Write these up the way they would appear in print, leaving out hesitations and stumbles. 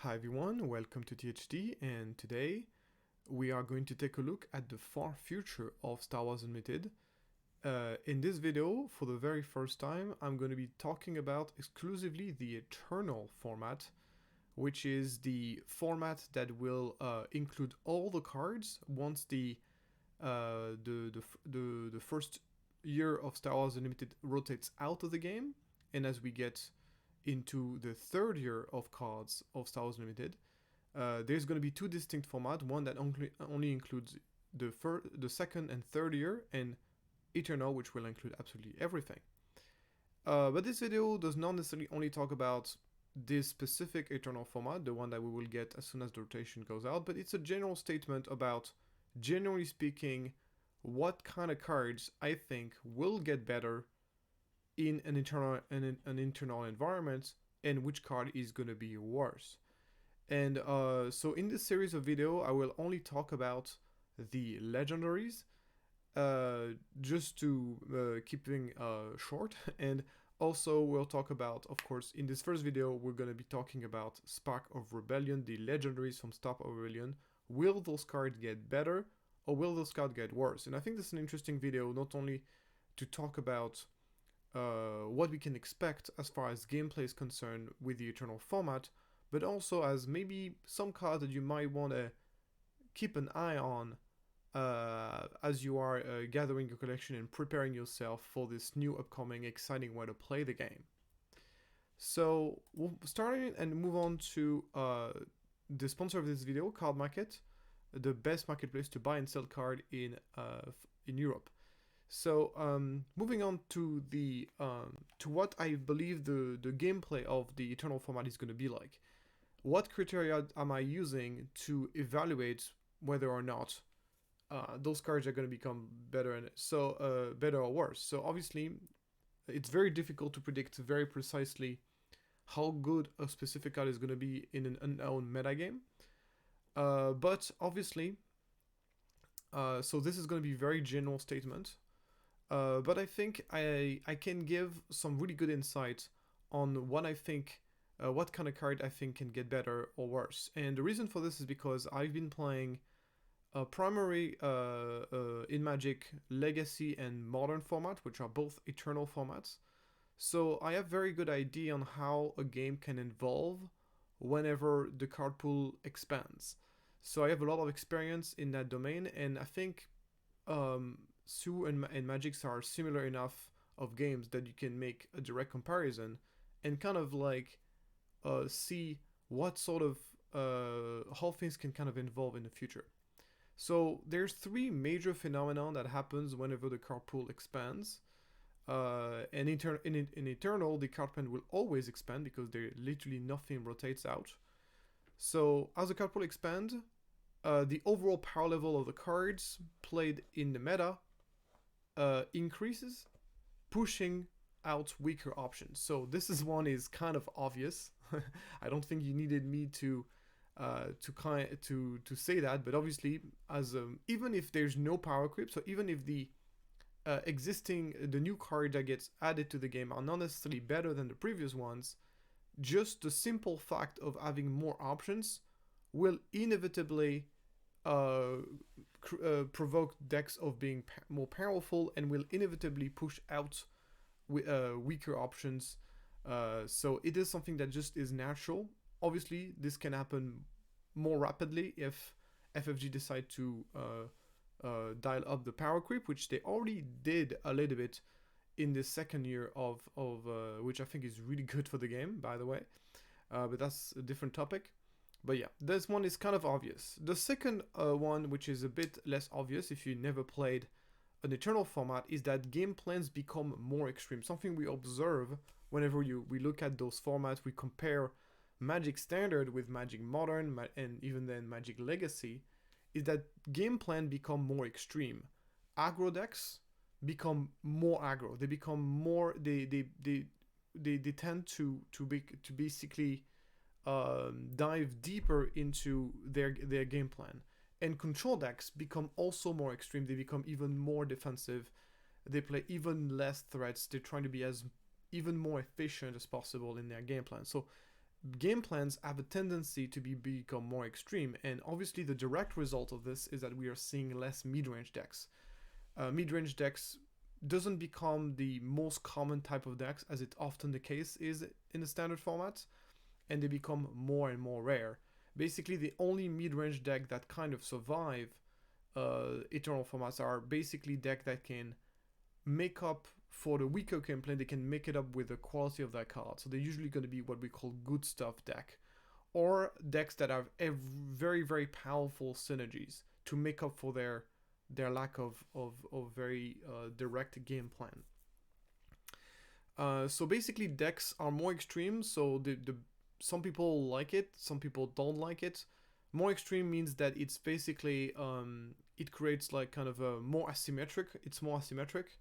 Hi everyone, welcome to THD, and today we are going to take a look at the far future of Star Wars Unlimited. In this video, for the very first time, I'm going to be talking about exclusively the Eternal format, which is the format that will include all the cards once the first year of Star Wars Unlimited rotates out of the game, and as we get into the third year of cards of Star Wars Limited, there's going to be two distinct formats. One that only includes the second and third year, and Eternal, which will include absolutely everything. But this video does not necessarily only talk about this specific Eternal format, the one that we will get as soon as the rotation goes out, but it's a general statement about, generally speaking, what kind of cards I think will get better in an internal environment, and which card is going to be worse. And so in this series of video, I will only talk about the legendaries, just to keeping short. And also we'll talk about, of course, in this first video, we're going to be talking about Spark of Rebellion, the legendaries from Spark of Rebellion. Will those cards get better, or will those cards get worse? And I think this is an interesting video, not only to talk about what we can expect as far as gameplay is concerned with the Eternal format, but also as maybe some cards that you might want to keep an eye on as you are gathering your collection and preparing yourself for this new upcoming exciting way to play the game. So we'll start and move on to the sponsor of this video, Card Market, the best marketplace to buy and sell card in Europe. So moving on to the to what I believe the gameplay of the Eternal format is going to be like. What criteria am I using to evaluate whether or not those cards are going to become better and better or worse? So obviously, it's very difficult to predict very precisely how good a specific card is going to be in an unknown metagame. But obviously, so this is going to be a very general statement. But I think I can give some really good insight on what I think, what kind of card I think can get better or worse. And the reason for this is because I've been playing primary in Magic Legacy and Modern format, which are both Eternal formats. So I have very good idea on how a game can evolve whenever the card pool expands. So I have a lot of experience in that domain, and I think Sue and Magics are similar enough of games that you can make a direct comparison and kind of like see what sort of how things can kind of evolve in the future. So there's three major phenomena that happens whenever the card pool expands. And in Eternal, the card pool will always expand because there literally nothing rotates out. So as the card pool expands, the overall power level of the cards played in the meta increases, pushing out weaker options. So this is kind of obvious. I don't think you needed me to say that, but obviously, as even if there's no power creep, so even if the new card that gets added to the game are not necessarily better than the previous ones, just the simple fact of having more options will inevitably provoke decks of being more powerful and will inevitably push out weaker options. So it is something that just is natural. Obviously, this can happen more rapidly if FFG decide to dial up the power creep, which they already did a little bit in the second year of which I think is really good for the game, by the way. But that's a different topic. But yeah, this one is kind of obvious. The second one, which is a bit less obvious if you never played an Eternal format, is that game plans become more extreme. Something we observe whenever we look at those formats, we compare Magic Standard with Magic Modern and even then Magic Legacy, is that game plan become more extreme. Aggro decks become more aggro. They become more. They tend to basically dive deeper into their game plan. And control decks become also more extreme. They become even more defensive. They play even less threats. They're trying to be as even more efficient as possible in their game plan. So game plans have a tendency to become more extreme, and obviously the direct result of this is that we are seeing less mid-range decks. Mid-range decks doesn't become the most common type of decks, as it often the case is in the standard format, and they become more and more rare. Basically, the only mid-range deck that kind of survive Eternal formats are basically decks that can make up for the weaker gameplay. They can make it up with the quality of their card. So they're usually going to be what we call good stuff deck, or decks that have very very powerful synergies to make up for their lack of very direct game plan. So basically, decks are more extreme. So the some people like it, some people don't like it. More extreme means that it's basically it creates like kind of a more asymmetric. It's more asymmetric,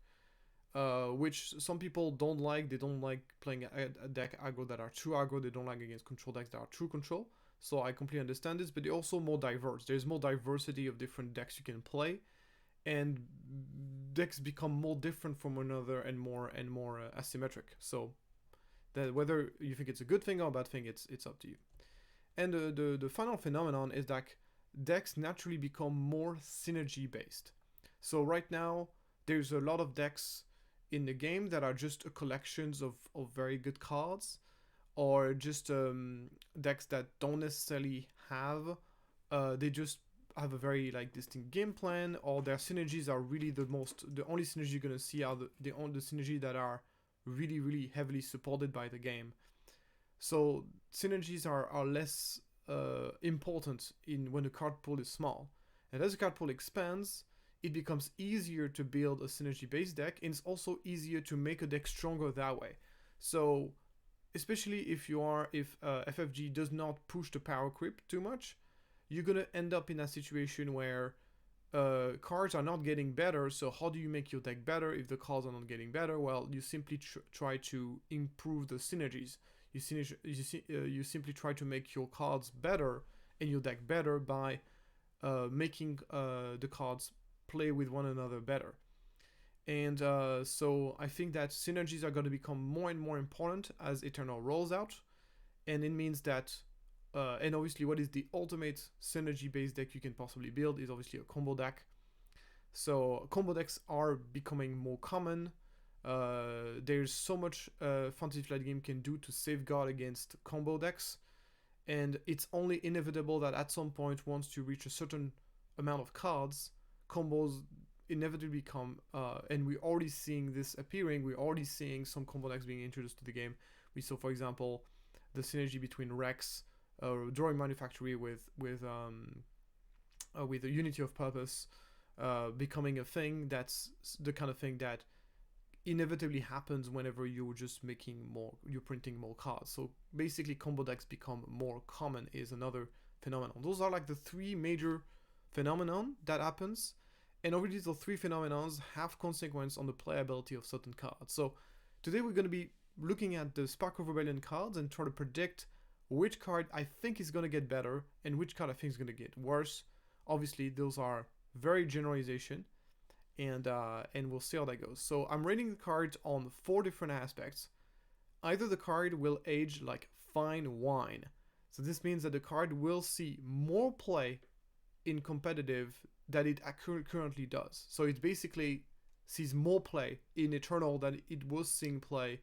which some people don't like. They don't like playing a deck aggro that are true aggro. They don't like against control decks that are true control. So I completely understand this, but they're also more diverse. There's more diversity of different decks you can play, and decks become more different from one another and more asymmetric. So that whether you think it's a good thing or a bad thing, it's up to you. And the final phenomenon is that decks naturally become more synergy based. So right now there's a lot of decks in the game that are just a collections of very good cards, or just decks that don't necessarily have they just have a very like distinct game plan, or their synergies are really the only synergy you're gonna see are the synergy that are really really heavily supported by the game. So synergies are less important in when the card pool is small, and as the card pool expands, it becomes easier to build a synergy based deck, and it's also easier to make a deck stronger that way. So especially if FFG does not push the power creep too much, you're gonna end up in a situation where cards are not getting better. So how do you make your deck better if the cards are not getting better? Well, you simply try to improve the synergies. You simply try to make your cards better and your deck better by making the cards play with one another better. And so I think that synergies are going to become more and more important as Eternal rolls out, and it means that and obviously what is the ultimate synergy based deck you can possibly build is obviously a combo deck. So combo decks are becoming more common. There's so much Fantasy Flight Game can do to safeguard against combo decks, and it's only inevitable that at some point, once you reach a certain amount of cards, combos inevitably come, and we're already seeing this appearing. We're already seeing some combo decks being introduced to the game. We saw, for example, the synergy between Rex, Drawing Manufactory with a Unity of Purpose becoming a thing. That's the kind of thing that inevitably happens whenever you're just you're printing more cards. So basically combo decks become more common is another phenomenon. Those are like the three major phenomenon that happens, and already those three phenomenons have consequence on the playability of certain cards. So today we're going to be looking at the Spark of Rebellion cards and try to predict which card I think is going to get better and which card I think is going to get worse. Obviously those are very generalization, and we'll see how that goes. So I'm rating the cards on 4 different aspects. Either the card will age like fine wine, so this means that the card will see more play in competitive than it currently does. So it basically sees more play in Eternal than it was seeing play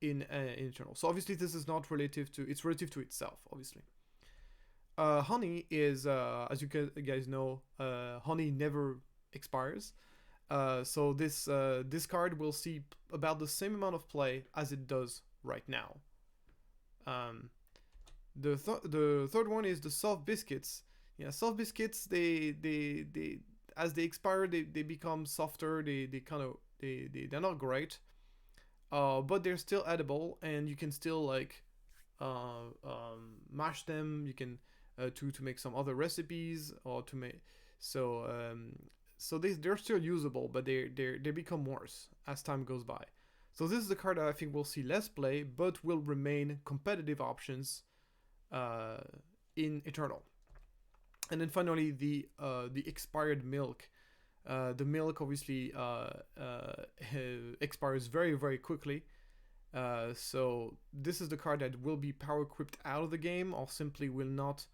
in Eternal. So obviously this is not relative to, it's relative to itself, obviously. Honey is, as you guys know, Honey never expires. So this card will see about the same amount of play as it does right now. The third one is the Soft Biscuits. Yeah, Soft Biscuits, they as they expire, they become softer. They're not great, but they're still edible, and you can still like mash them. You can to make some other recipes, or to make so they're still usable, but they become worse as time goes by. So this is the card that I think will see less play, but will remain competitive options in Eternal. And then finally, the expired milk. The milk obviously expires very very quickly. So this is the card that will be power equipped out of the game, or simply will not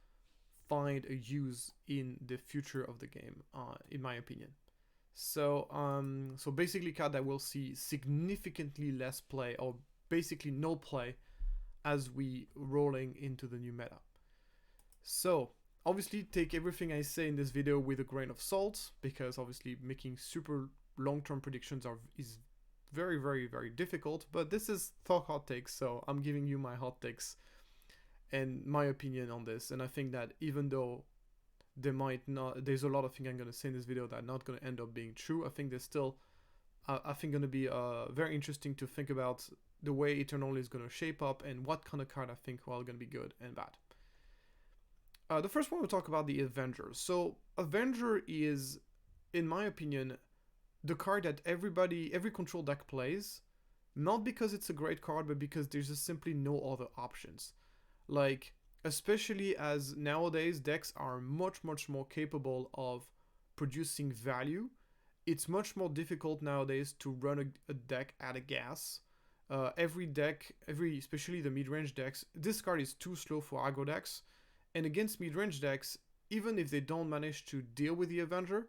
find a use in the future of the game, in my opinion. So basically, card that will see significantly less play, or basically no play, as we rolling into the new meta. So obviously, take everything I say in this video with a grain of salt, because obviously making super long-term predictions is very, very, very difficult. But this is Thor hot takes, so I'm giving you my hot takes and my opinion on this. And I think that even though there's a lot of things I'm gonna say in this video that are not gonna end up being true, I think there's still, I think gonna be very interesting to think about the way Eternal is gonna shape up and what kind of card I think are gonna be good and bad. The first one we'll talk about the Avenger. So Avenger is, in my opinion, the card that every control deck plays, not because it's a great card, but because there's just simply no other options. Like, especially as nowadays decks are much more capable of producing value, it's much more difficult nowadays to run a deck at a gas. Every deck, especially the mid-range decks, this card is too slow for aggro decks, and against mid-range decks, even if they don't manage to deal with the Avenger,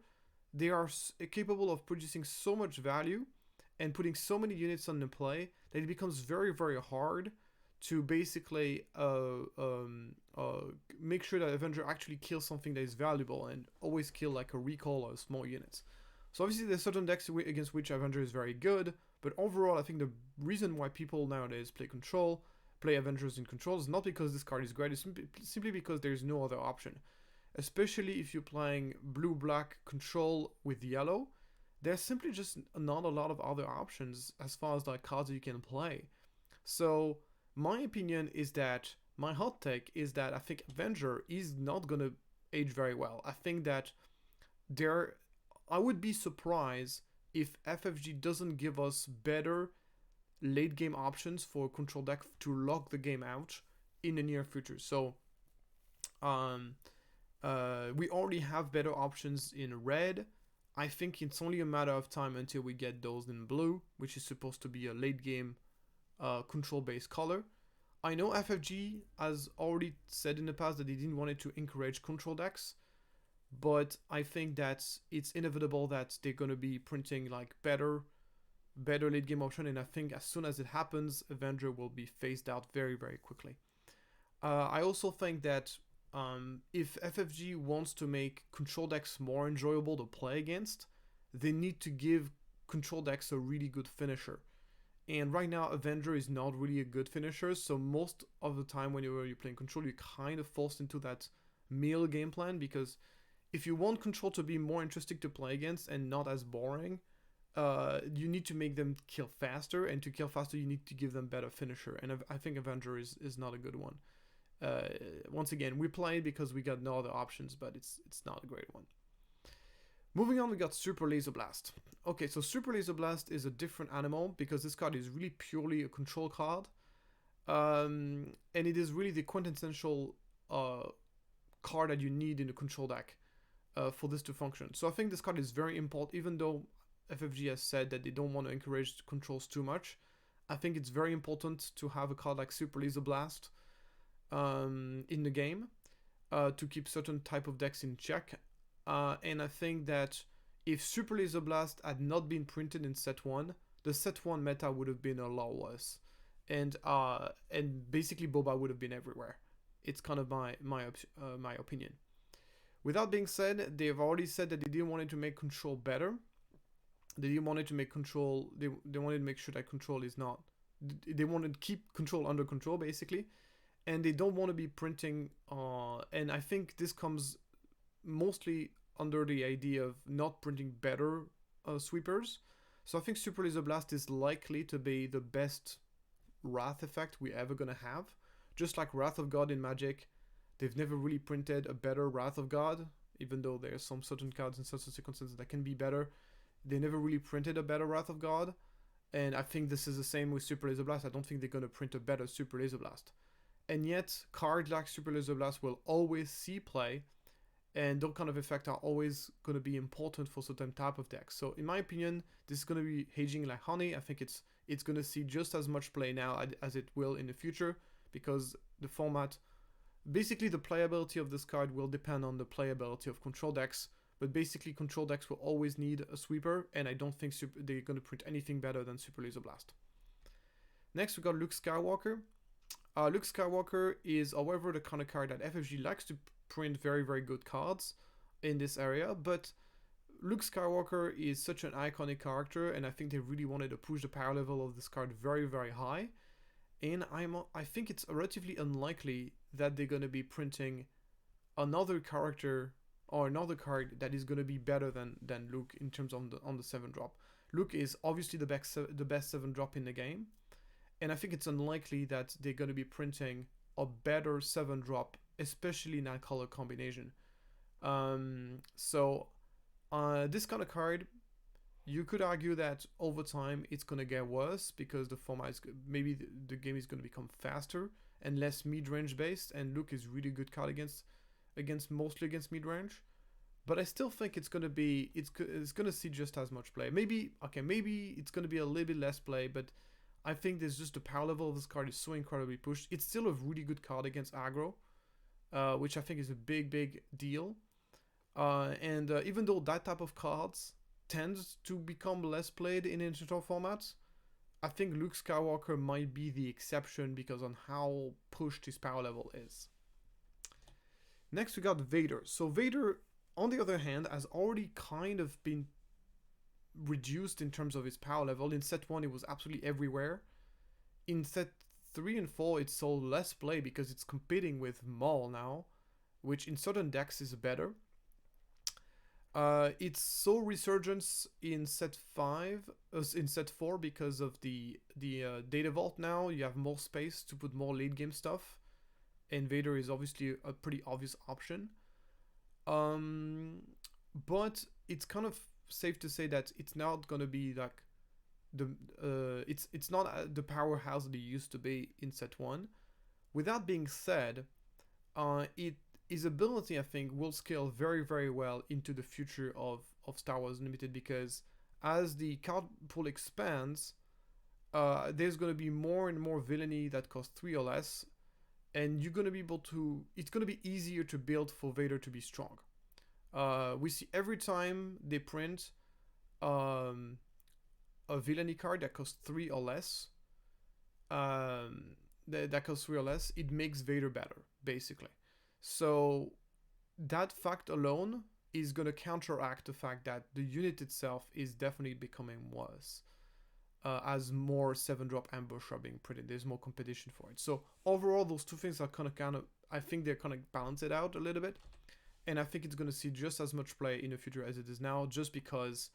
they are capable of producing so much value and putting so many units on the play that it becomes very, very hard to basically make sure that Avenger actually kills something that is valuable and always kill like a recall or small units. So obviously there's certain decks against which Avenger is very good, but overall I think the reason why people nowadays play Avengers in control is not because this card is great, it's simply because there's no other option. Especially if you're playing blue-black control with yellow, there's simply just not a lot of other options as far as like cards you can play. So my opinion is that, my hot take is that I think Avenger is not gonna age very well. I think that I would be surprised if FFG doesn't give us better late game options for control deck to lock the game out in the near future. So we already have better options in red. I think it's only a matter of time until we get those in blue, which is supposed to be a late game control based color. I know FFG has already said in the past that they didn't want it to encourage control decks, but I think that it's inevitable that they're going to be printing like better late game option, and I think as soon as it happens, Avenger will be phased out very, very quickly. I also think that if FFG wants to make control decks more enjoyable to play against, they need to give control decks a really good finisher. And right now, Avenger is not really a good finisher, so most of the time when you're playing control, you're kind of forced into that meal game plan, because if you want control to be more interesting to play against and not as boring, you need to make them kill faster, and to kill faster you need to give them better finisher, and I think Avenger is not a good one. Once again, we play it because we got no other options, but it's not a great one. Moving on, we got Super Laser Blast. Okay, so Super Laser Blast is a different animal because this card is really purely a control card, and it is really the quintessential card that you need in the control deck for this to function. So I think this card is very important, even though FFG has said that they don't want to encourage controls too much. I think it's very important to have a card like Super Laser Blast in the game to keep certain type of decks in check. And I think that if Super Laser Blast had not been printed in set 1, the set 1 meta would have been a lot worse. And basically Boba would have been everywhere. It's kind of my opinion. With that being said, they've already said that they didn't want to make control better. They didn't want to make control, they wanted to make sure that control is not, they wanted to keep control under control basically. And they don't want to be printing, and I think this comes mostly under the idea of not printing better sweepers. So I think Super Laser Blast is likely to be the best Wrath effect we're ever gonna have. Just like Wrath of God in Magic, they've never really printed a better Wrath of God, even though there's some certain cards in certain circumstances that can be better. They never really printed a better Wrath of God, and I think this is the same with Super Laser Blast. I don't think they're gonna print a better Super Laser Blast. And yet, cards like Super Laser Blast will always see play, and those kind of effects are always going to be important for certain type of decks. So in my opinion, this is going to be aging like honey. I think it's it's gonna see just as much play now as it will in the future, because the format, basically the playability of this card will depend on the playability of control decks. But basically, control decks will always need a sweeper, and I don't think they're going to print anything better than Super Laser Blast. Next, we got Luke Skywalker. Luke Skywalker is, however, the kind of card that FFG likes to print very, very good cards in this area, but Luke Skywalker is such an iconic character, and I think they really wanted to push the power level of this card very, very high. And I think it's relatively unlikely that they're going to be printing another character or another card that is going to be better than Luke in terms of on the 7-drop. Luke is obviously the best 7-drop in the game, and I think it's unlikely that they're going to be printing a better 7-drop, especially in that color combination. So this kind of card, you could argue that over time it's going to get worse because the format is, maybe the game is going to become faster and less mid-range based, and Luke is really good card mostly against mid-range. But I still think it's going to see just as much play. Maybe it's going to be a little bit less play, but I think there's just the power level of this card is so incredibly pushed. It's still a really good card against aggro, which I think is a big deal. And even though that type of cards tends to become less played in international formats, I think Luke Skywalker might be the exception because on how pushed his power level is. Next, we got Vader. So Vader, on the other hand, has already kind of been reduced in terms of his power level. In set 1, it was absolutely everywhere. In set 3 and 4, it saw less play because it's competing with Maul now, which in certain decks is better. It's so resurgence in set 4 because of the data vault. Now you have more space to put more late game stuff, and Vader is obviously a pretty obvious option. But it's kind of safe to say that it's not gonna be like it's not the powerhouse that it used to be in set 1. With that being said, his ability, I think, will scale very, very well into the future of Star Wars Unlimited, because as the card pool expands, there's going to be more and more villainy that costs 3 or less, and you're going to be able to... It's going to be easier to build for Vader to be strong. We see every time they print a villainy card that costs 3 or less, that costs 3 or less, it makes Vader better, basically. So that fact alone is going to counteract the fact that the unit itself is definitely becoming worse as more 7-drop ambush are being printed. There's more competition for it. So overall, those two things are kind of I think they're kind of balance it out a little bit. And I think it's going to see just as much play in the future as it is now, just because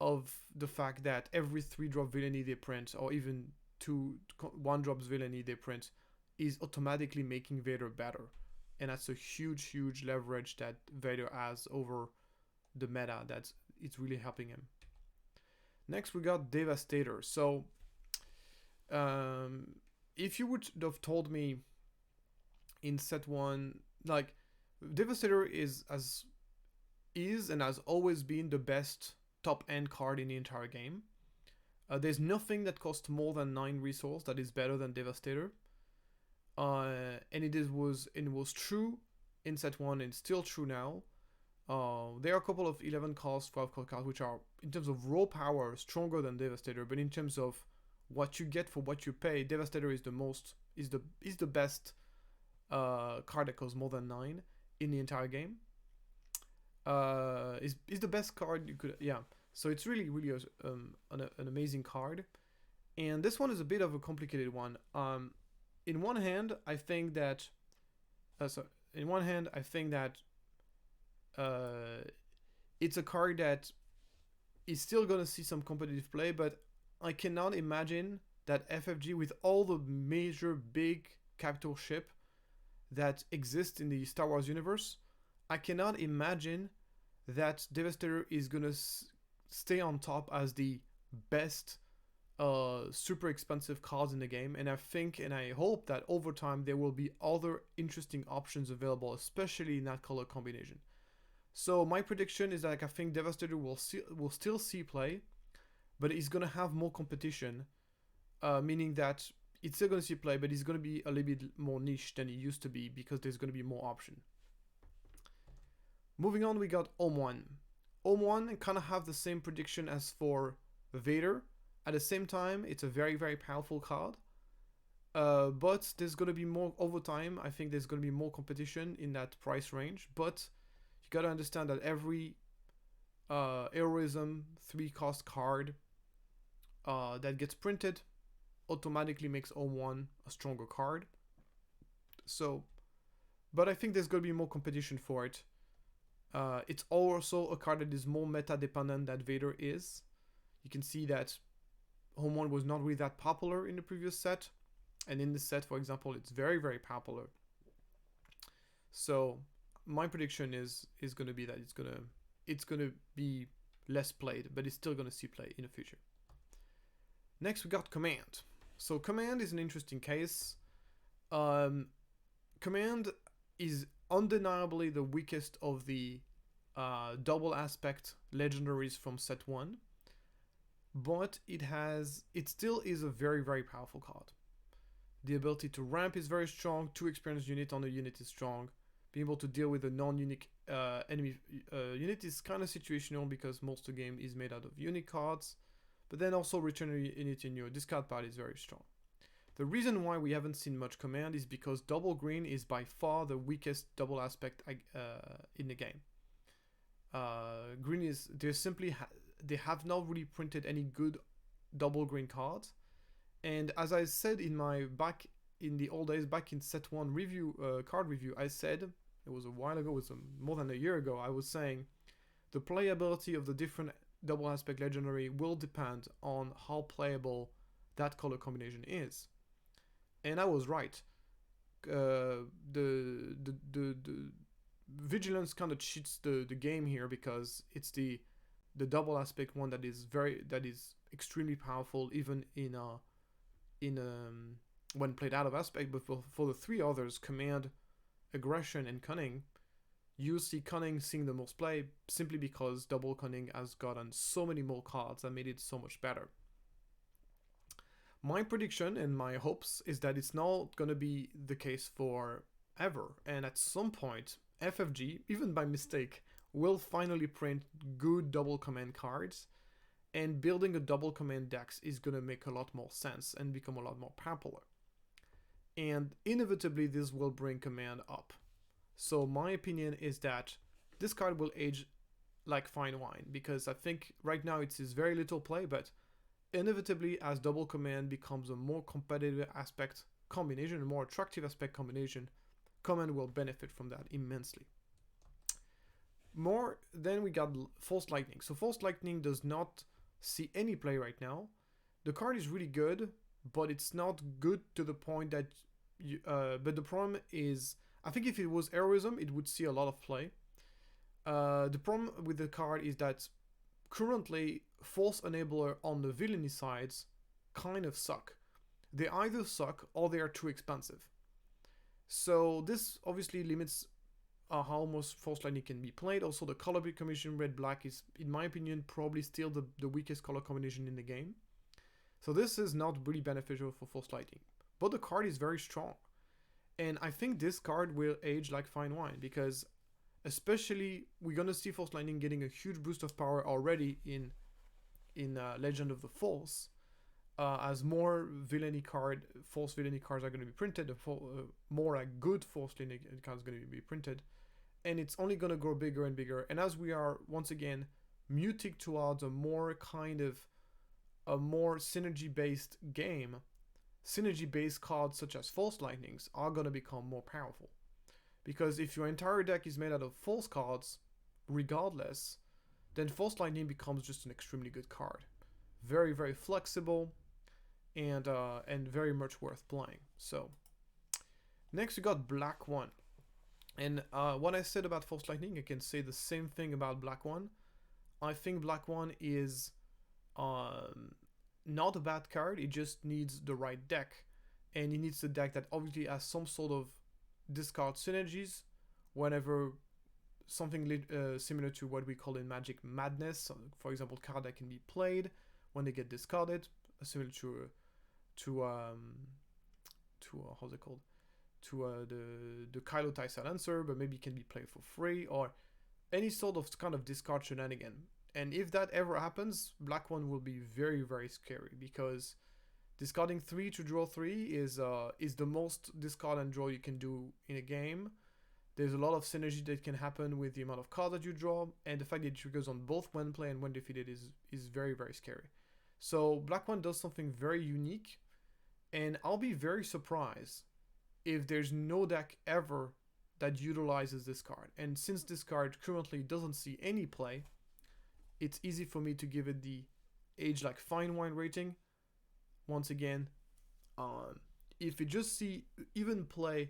of the fact that every 3-drop villainy they print, or even 1-drops villainy they print, is automatically making Vader better. And that's a huge leverage that Vader has over the meta. It's really helping him. Next, we got Devastator. So, if you would have told me in set 1, like, Devastator is and has always been the best top-end card in the entire game. There's nothing that costs more than 9 resource that is better than Devastator. And it was true in set 1 and still true now. There are a couple of 11 cost, 12 cost cards which are, in terms of raw power, stronger than Devastator, but in terms of what you get for what you pay, Devastator is the best card that costs more than 9 in the entire game. Is the best card you could, yeah. So it's really an amazing card, and this one is a bit of a complicated one. In one hand, I think that it's a card that is still gonna see some competitive play, but I cannot imagine that FFG, with all the major big capital ship that exist in the Star Wars universe, I cannot imagine that Devastator is gonna stay on top as the best super expensive cards in the game. And I think and I hope that over time there will be other interesting options available, especially in that color combination. So my prediction is that I think Devastator will still see play, but he's gonna have more competition meaning that it's still going to see play, but it's going to be a little bit more niche than it used to be because there's going to be more option. Moving on, we got Ohm-1. Ohm-1 kind of have the same prediction as for Vader. At the same time, it's a very, very powerful card. But there's going to be more over time. I think there's going to be more competition in that price range. But you got to understand that every heroism 3-cost card that gets printed automatically makes Ohm-1 a stronger card. So, but I think there's going to be more competition for it. It's also a card that is more meta dependent than Vader is. You can see that Ohm-1 was not really that popular in the previous set, and in this set, for example, it's very, very popular. So my prediction is going to be that it's gonna be less played, but it's still gonna see play in the future. Next, we got Command. So Command is an interesting case. Command is undeniably the weakest of the double aspect legendaries from set 1, but it still is a very, very powerful card. The ability to ramp is very strong. 2 experience unit on a unit is strong. Being able to deal with a non-unique enemy unit is kind of situational because most of the game is made out of unique cards, but then also return a unit in your discard pile is very strong. The reason why we haven't seen much Command is because double green is by far the weakest double aspect in the game. Green is they have not really printed any good double green cards, and as I said in the old days, back in set 1 review card review, I said, it was a while ago, it was more than a year ago, I was saying the playability of the different double aspect legendary will depend on how playable that color combination is. And I was right. The Vigilance kind of cheats the game here because it's the double aspect one that is extremely powerful even when played out of aspect. But for the 3 others, Command, Aggression, and Cunning, you see Cunning seeing the most play simply because double Cunning has gotten so many more cards that made it so much better. My prediction and my hopes is that it's not going to be the case forever, and at some point FFG, even by mistake, will finally print good double Command cards, and building a double Command decks is going to make a lot more sense and become a lot more popular. And inevitably this will bring Command up. So my opinion is that this card will age like fine wine, because I think right now it sees very little play, but inevitably as double Command becomes a more competitive aspect combination, a more attractive aspect combination, Command will benefit from that immensely. Then we got Force Lightning. So Force Lightning does not see any play right now. The card is really good, but it's not good to the point that but the problem is, I think if it was heroism, it would see a lot of play. The problem with the card is that currently Force Enabler on the villainy sides kind of suck. They either suck or they are too expensive. So this obviously limits how most Force Lightning can be played. Also, the color combination red-black is, in my opinion, probably still the weakest color combination in the game. So this is not really beneficial for Force Lightning. But the card is very strong. And I think this card will age like fine wine, because especially we're going to see Force Lightning getting a huge boost of power already in Legend of the Force. As more Force villainy cards are going to be printed, more good Force villainy cards are going to be printed, and it's only going to grow bigger and bigger. And as we are once again muting towards a more synergy-based game, synergy-based cards such as Force Lightnings are going to become more powerful. Because if your entire deck is made out of Force cards, regardless, then Force Lightning becomes just an extremely good card. Very, very flexible, and very much worth playing. So next we got Blackone. And what I said about Force Lightning, I can say the same thing about Blackone. I think Blackone is not a bad card. It just needs the right deck, and it needs a deck that obviously has some sort of discard synergies whenever something similar to what we call in Magic Madness, for example, card that can be played when they get discarded, similar to to how's it called, to the Kylo TIE silencer, but maybe can be played for free, or any sort of kind of discard shenanigan. And if that ever happens, Black One will be very, very scary, because discarding 3 to draw 3 is the most discard and draw you can do in a game. There's a lot of synergy that can happen with the amount of cards that you draw, and the fact that it triggers on both when play and when defeated is very, very scary. So Black One does something very unique, and I'll be very surprised if there's no deck ever that utilizes this card. And since this card currently doesn't see any play, it's easy for me to give it the age like fine wine rating. Once again, if it just see even play,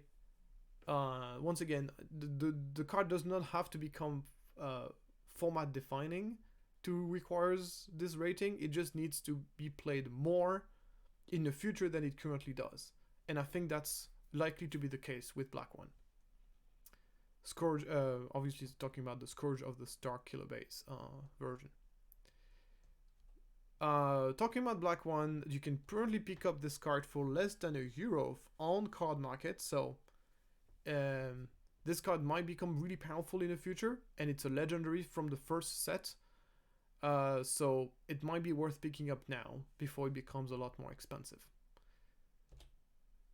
once again, the card does not have to become format defining to requires this rating. It just needs to be played more in the future than it currently does, and I think that's likely to be the case with Black One. Scourge, obviously talking about the Scourge of the Starkiller base version. Talking about Black One, you can currently pick up this card for less than €1 on card market, so this card might become really powerful in the future, and it's a legendary from the first set, so it might be worth picking up now before it becomes a lot more expensive.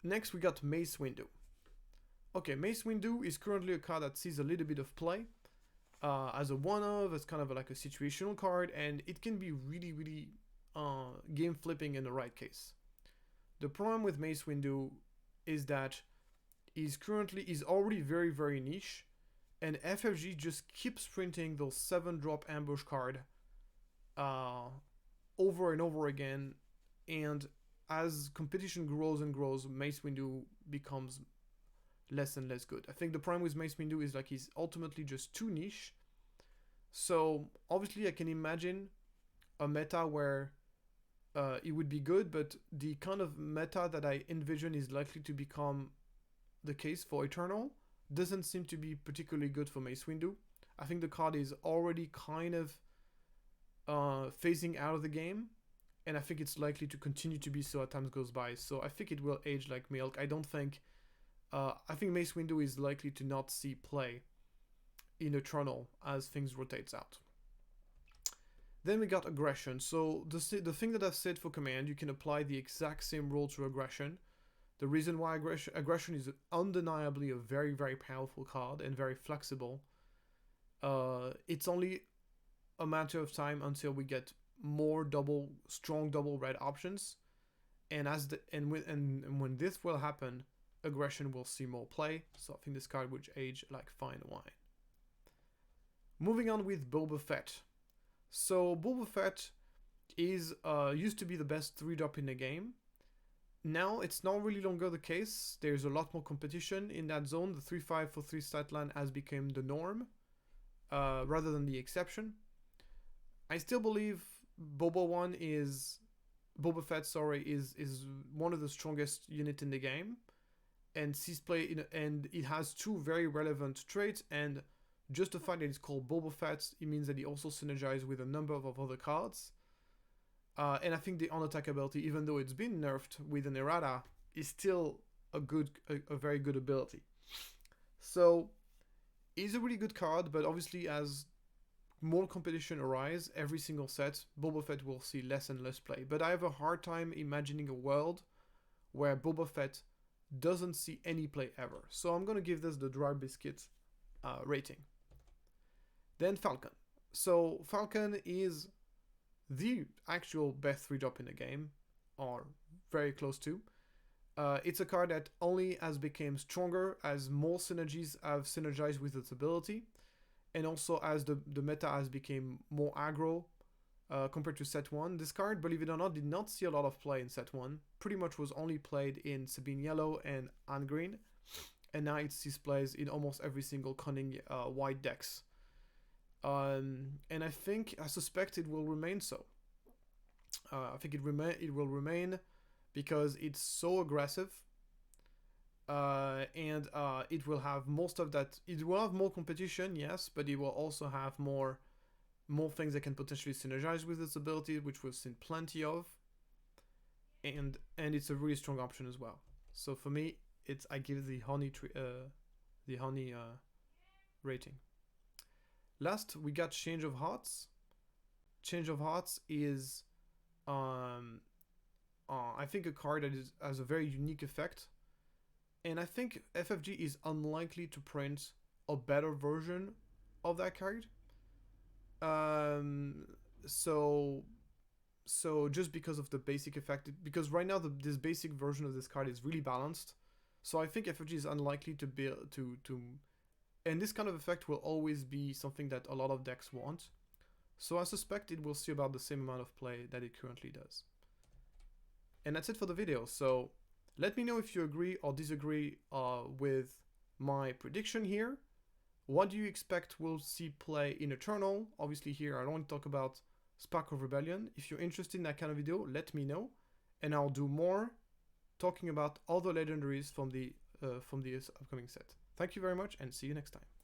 Next we got Mace Window. Okay, Mace Window is currently a card that sees a little bit of play as a one-of, as kind of like a situational card, and it can be really, really game flipping in the right case. The problem with Mace Window is that he's already very, very niche, and FFG just keeps printing those 7-drop ambush card over and over again, and as competition grows and grows, Mace Window becomes less and less good. I think the problem with Mace Window is like he's ultimately just too niche. So obviously I can imagine a meta where it would be good, but the kind of meta that I envision is likely to become the case for Eternal doesn't seem to be particularly good for Mace Window. I think the card is already kind of phasing out of the game, and I think it's likely to continue to be so as time goes by. So I think it will age like milk. I think Mace Window is likely to not see play in Eternal as things rotates out. Then we got Aggression. So the thing that I've said for Command, you can apply the exact same rule to Aggression. The reason why Aggression is undeniably a very, very powerful card and very flexible. It's only a matter of time until we get more strong double red options, and when this will happen, Aggression will see more play. So I think this card would age like fine wine. Moving on with Boba Fett. So Boba Fett is used to be the best 3-drop in the game. Now it's not really longer the case. There's a lot more competition in that zone. The 3/5 for 3 stat line has become the norm rather than the exception. I still believe Boba Fett is one of the strongest units in the game, and sees play and it has 2 very relevant traits, and just the fact that it's called Boba Fett, it means that he also synergizes with a number of other cards. And I think the on-attack ability, even though it's been nerfed with an errata, is still a very good ability. So he's a really good card, but obviously as more competition arises every single set, Boba Fett will see less and less play. But I have a hard time imagining a world where Boba Fett doesn't see any play ever. So I'm going to give this the dry biscuit rating. Then Falcon. So Falcon is the actual best 3-drop in the game, or very close to. It's a card that only has become stronger as more synergies have synergized with its ability, and also as the meta has become more aggro compared to set 1. This card, believe it or not, did not see a lot of play in set 1. Pretty much was only played in Sabine Yellow and Anne Green, and now it sees plays in almost every single Cunning white decks. And I suspect it will remain so. I think it will remain because it's so aggressive, and it will have most of that. It will have more competition, yes, but it will also have more things that can potentially synergize with its ability, which we've seen plenty of. and it's a really strong option as well. So for me, I give the honey rating. Last, we got Change of Hearts. Change of Hearts is, I think, a card that has a very unique effect, and I think FFG is unlikely to print a better version of that card. So just because of the basic effect, because right now this basic version of this card is really balanced, so I think FFG is unlikely to be and this kind of effect will always be something that a lot of decks want. So I suspect it will see about the same amount of play that it currently does. And that's it for the video. So let me know if you agree or disagree with my prediction here. What do you expect we'll see play in Eternal? Obviously here I don't want to talk about Spark of Rebellion. If you're interested in that kind of video, let me know, and I'll do more talking about other legendaries from the upcoming set. Thank you very much, and see you next time.